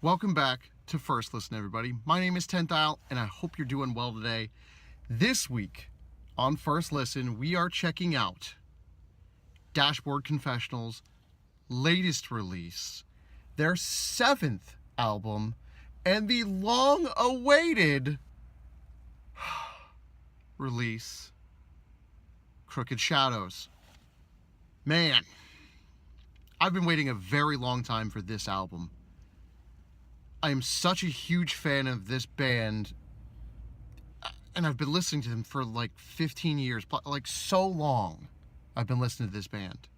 Welcome back to First Listen, everybody. My name is Tenthile, and I hope you're doing well today. This week on First Listen, we are checking out Dashboard Confessional's latest release, their 7th album, and the long-awaited release, Crooked Shadows. Man, I've been waiting a very long time for this album. I am such a huge fan of this band, and I've been listening to them for like 15 years, like so long I've been listening to this band.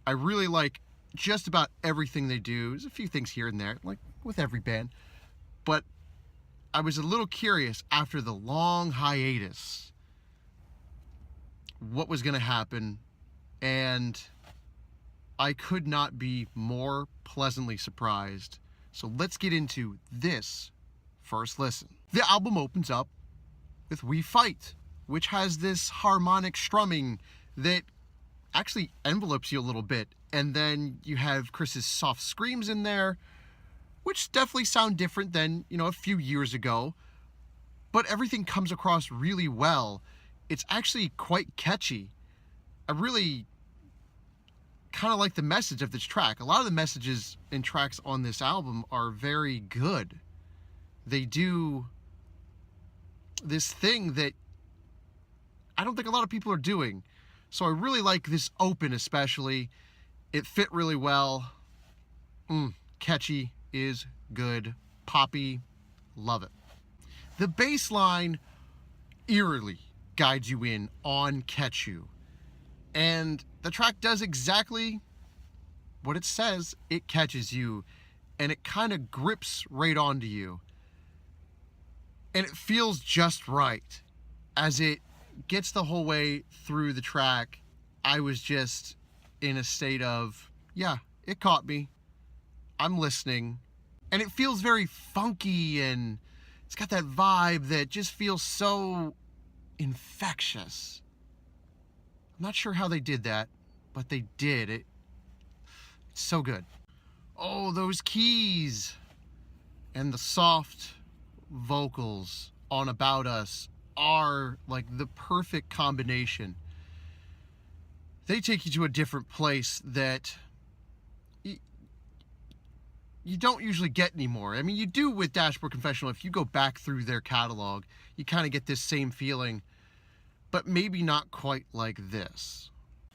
I really like just about everything they do. There's a few things here and there, like with every band, but I was a little curious after the long hiatus what was going to happen, and I could not be more pleasantly surprised. So let's get into this First Listen. The album opens up with We Fight, which has this harmonic strumming that actually envelopes you a little bit. And then you have Chris's soft screams in there, which definitely sound different than, a few years ago. But everything comes across really well. It's actually quite catchy. I really kind of like the message of this track. A lot of the messages and tracks on this album are very good. They do this thing that I don't think a lot of people are doing. So I really like this open especially. It fit really well. Catchy is good. Poppy, love it. The bass line eerily guides you in on Catch You. And the track does exactly what it says. It catches you, and it kind of grips right onto you. And it feels just right. As it gets the whole way through the track, I was just in a state of, yeah, it caught me. I'm listening. And it feels very funky, and it's got that vibe that just feels so infectious. I'm not sure how they did that, but they did. It's so good. Oh, those keys and the soft vocals on About Us are like the perfect combination. They take you to a different place that you don't usually get anymore. I mean, you do with Dashboard Confessional. If you go back through their catalog, you kind of get this same feeling, but maybe not quite like this.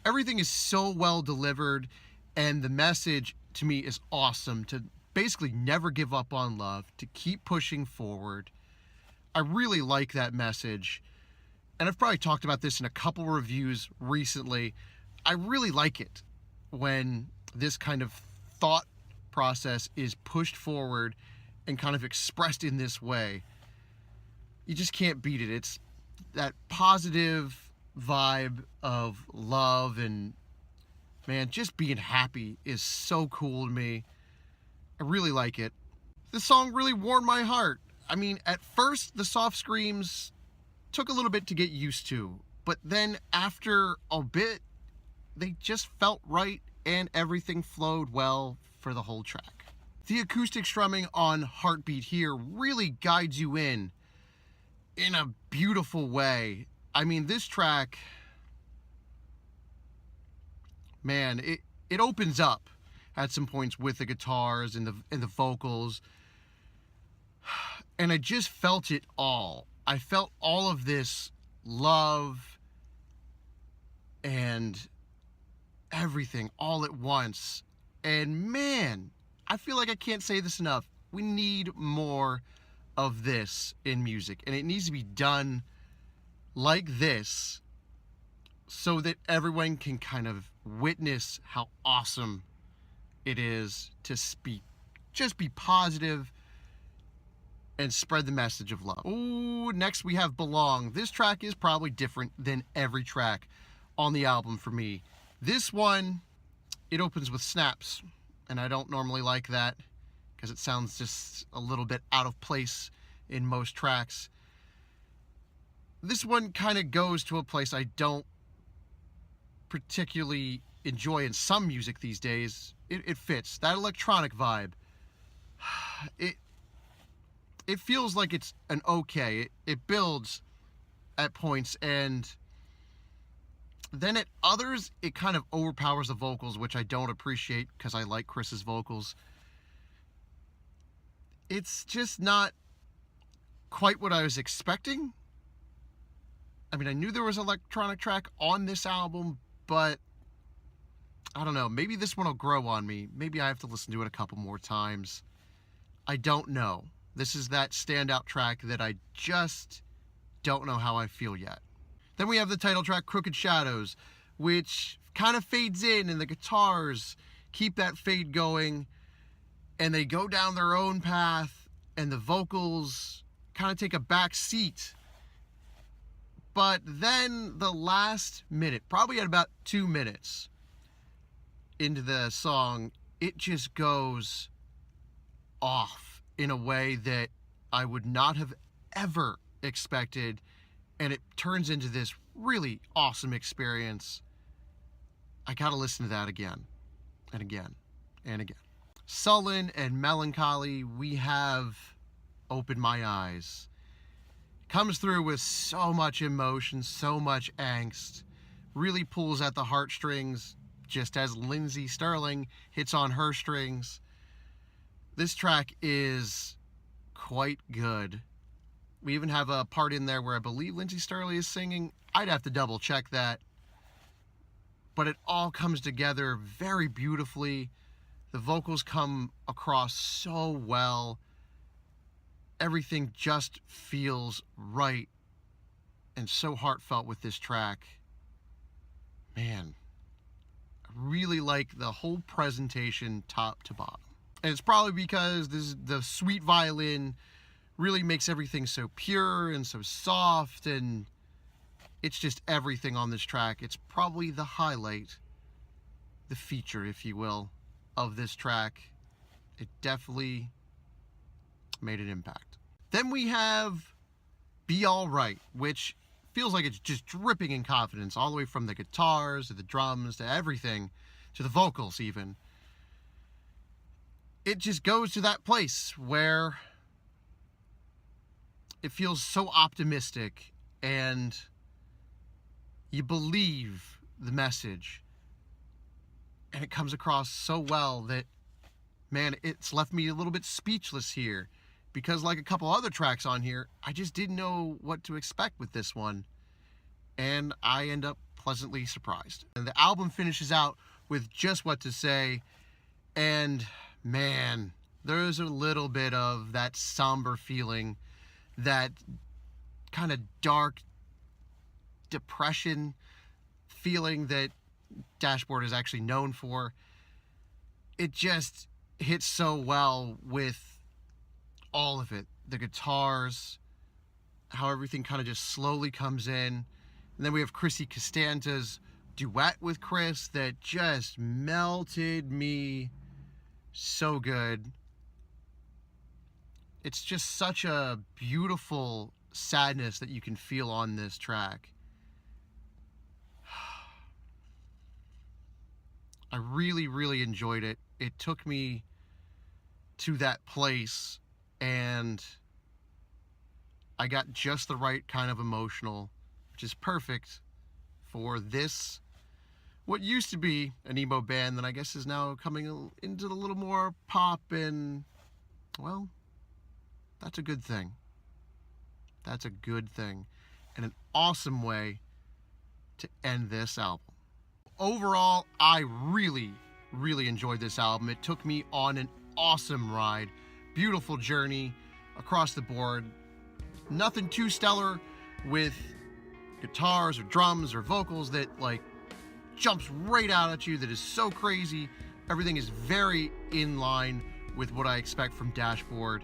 Everything is so well delivered, and the message to me is awesome, to basically never give up on love, to keep pushing forward. I really like that message, and I've probably talked about this in a couple reviews recently. I really like it when this kind of thought process is pushed forward and kind of expressed in this way. You just can't beat it. It's that positive vibe of love, and man, just being happy is so cool to me. I really like it. This song really warmed my heart. I mean, at first the soft screams took a little bit to get used to, but then after a bit they just felt right, and everything flowed well for the whole track. The acoustic strumming on Heartbeat here really guides you in a beautiful way. I mean, this track, man, it opens up at some points with the guitars and the vocals, and I just felt it all. I felt all of this love and everything all at once. And man, I feel like I can't say this enough. We need more of this in music, and it needs to be done like this so that everyone can kind of witness how awesome it is to just be positive and spread the message of love. Ooh, next we have Belong. This track is probably different than every track on the album for me. This one, it opens with snaps, and I don't normally like that because it sounds just a little bit out of place in most tracks. This one kind of goes to a place I don't particularly enjoy in some music these days. It fits that electronic vibe. it it feels like it's an okay. It builds at points, and then at others it kind of overpowers the vocals, which I don't appreciate because I like Chris's vocals. It's just not quite what I was expecting. I mean, I knew there was an electronic track on this album, but I don't know. Maybe this one will grow on me. Maybe I have to listen to it a couple more times. I don't know. This is that standout track that I just don't know how I feel yet. Then we have the title track, Crooked Shadows, which kind of fades in, and the guitars keep that fade going, and they go down their own path, and the vocals kind of take a back seat. But then the last minute, probably at about 2 minutes into the song, it just goes off in a way that I would not have ever expected, and it turns into this really awesome experience. I gotta listen to that again and again and again. Sullen and Melancholy, we have Open My Eyes. Comes through with so much emotion, so much angst, really pulls at the heartstrings, just as Lindsey Stirling hits on her strings. This track is quite good. We even have a part in there where I believe Lindsey Stirling is singing. I'd have to double check that. But it all comes together very beautifully. The vocals come across so well. Everything just feels right and so heartfelt with this track. Man, I really like the whole presentation top to bottom. And it's probably because the sweet violin really makes everything so pure and so soft, and it's just everything on this track. It's probably the highlight, the feature, if you will, of this track. It definitely made an impact. Then we have Be Alright, which feels like it's just dripping in confidence, all the way from the guitars to the drums to everything, to the vocals even. It just goes to that place where it feels so optimistic and you believe the message, and it comes across so well that, man, it's left me a little bit speechless here, because like a couple other tracks on here, I just didn't know what to expect with this one, and I end up pleasantly surprised. And the album finishes out with Just What to Say, and man, there's a little bit of that somber feeling, that kind of dark depression feeling that Dashboard is actually known for. It just hits so well with all of it. The guitars, how everything kind of just slowly comes in. And then we have Chrissy Costanza's duet with Chris that just melted me so good. It's just such a beautiful sadness that you can feel on this track. I really, really enjoyed it. It took me to that place, and I got just the right kind of emotional, which is perfect for this, what used to be an emo band that I guess is now coming into a little more pop, and, well, that's a good thing. That's a good thing, and an awesome way to end this album. Overall, I really, really enjoyed this album. It took me on an awesome ride. Beautiful journey across the board. Nothing too stellar with guitars or drums or vocals that like jumps right out at you, that is so crazy. Everything is very in line with what I expect from Dashboard.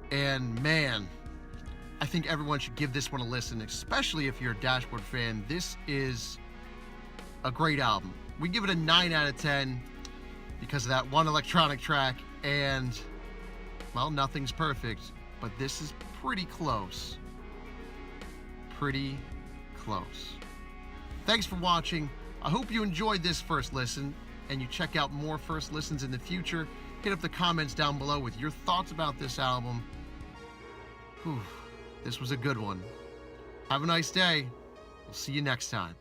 And man, I think everyone should give this one a listen, especially if you're a Dashboard fan. This is a great album. We give it a 9 out of 10 because of that one electronic track, and, well, nothing's perfect, but this is pretty close. Pretty close. Thanks for watching. I hope you enjoyed this first listen, and you check out more first listens in the future. Hit up the comments down below with your thoughts about this album. Whew, this was a good one. Have a nice day. We'll see you next time.